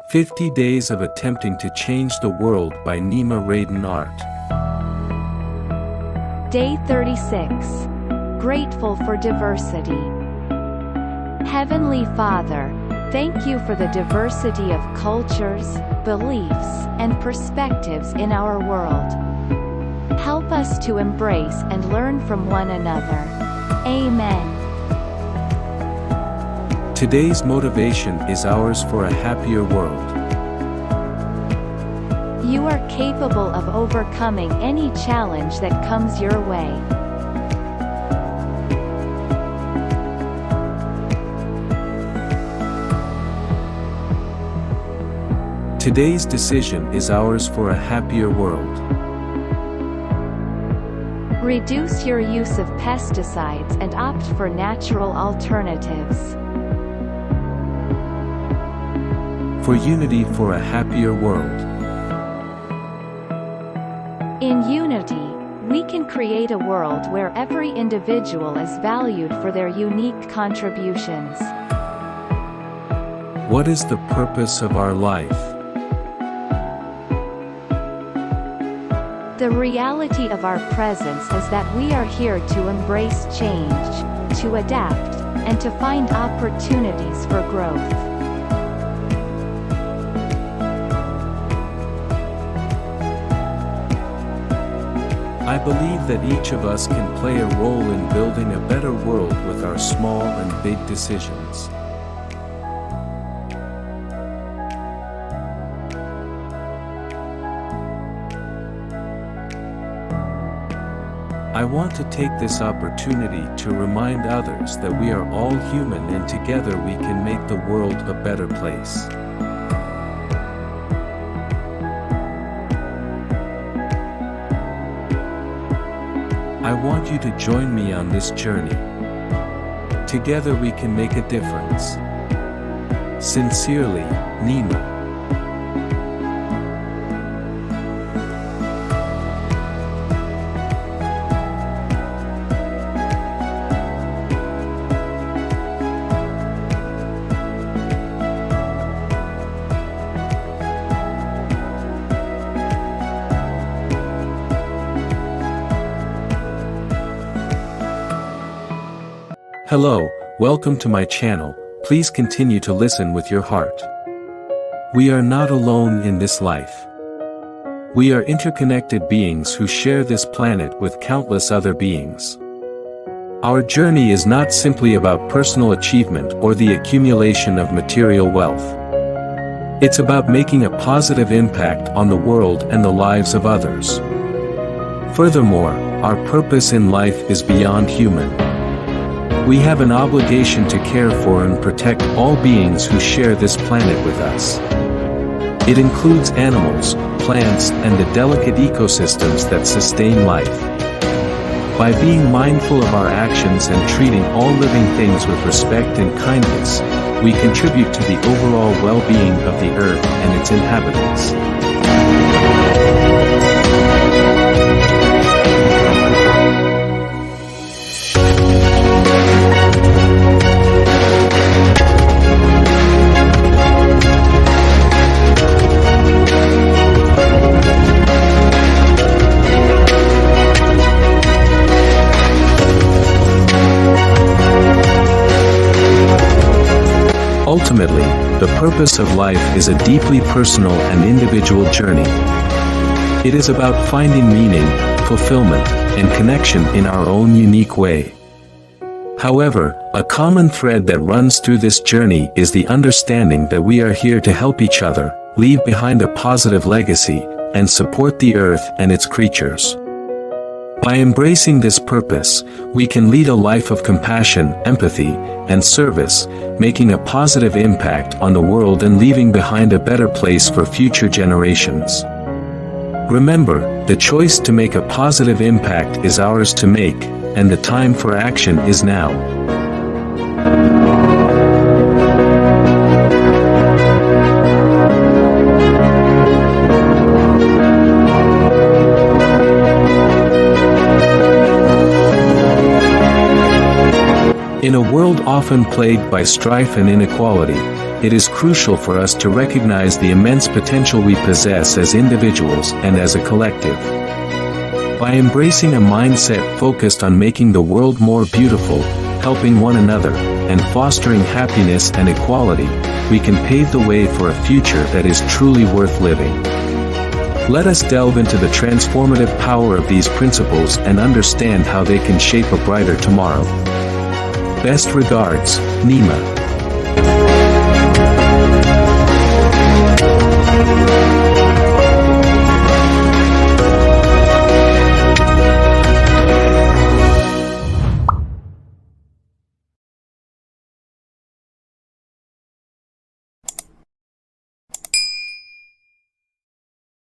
50 Days of Attempting to Change the World by NimaRadanArt. Day 36. Grateful for diversity. Heavenly Father, thank you for the diversity of cultures, beliefs, and perspectives in our world. Help us to embrace and learn from one another. Amen. Today's motivation is ours for a happier world. You are capable of overcoming any challenge that comes your way. Today's decision is ours for a happier world. Reduce your use of pesticides and opt for natural alternatives. For unity for a happier world. In unity, we can create a world where every individual is valued for their unique contributions. What is the purpose of our life? The reality of our presence is that we are here to embrace change, to adapt, and to find opportunities for growth. I believe that each of us can play a role in building a better world with our small and big decisions. I want to take this opportunity to remind others that we are all human and together we can make the world a better place. I want you to join me on this journey. Together we can make a difference. Sincerely, Nima. Hello, welcome to my channel. Please continue to listen with your heart. We are not alone in this life. We are interconnected beings who share this planet with countless other beings. Our journey is not simply about personal achievement or the accumulation of material wealth. It's about making a positive impact on the world and the lives of others. Furthermore, our purpose in life is beyond human. We have an obligation to care for and protect all beings who share this planet with us. It includes animals, plants, and the delicate ecosystems that sustain life. By being mindful of our actions and treating all living things with respect and kindness, we contribute to the overall well-being of the Earth and its inhabitants. Ultimately, the purpose of life is a deeply personal and individual journey. It is about finding meaning, fulfillment, and connection in our own unique way. However, a common thread that runs through this journey is the understanding that we are here to help each other, leave behind a positive legacy, and support the earth and its creatures. By embracing this purpose, we can lead a life of compassion, empathy, and service, making a positive impact on the world and leaving behind a better place for future generations. Remember, the choice to make a positive impact is ours to make, and the time for action is now. In a world often plagued by strife and inequality, it is crucial for us to recognize the immense potential we possess as individuals and as a collective. By embracing a mindset focused on making the world more beautiful, helping one another, and fostering happiness and equality, we can pave the way for a future that is truly worth living. Let us delve into the transformative power of these principles and understand how they can shape a brighter tomorrow. Best regards, Nima.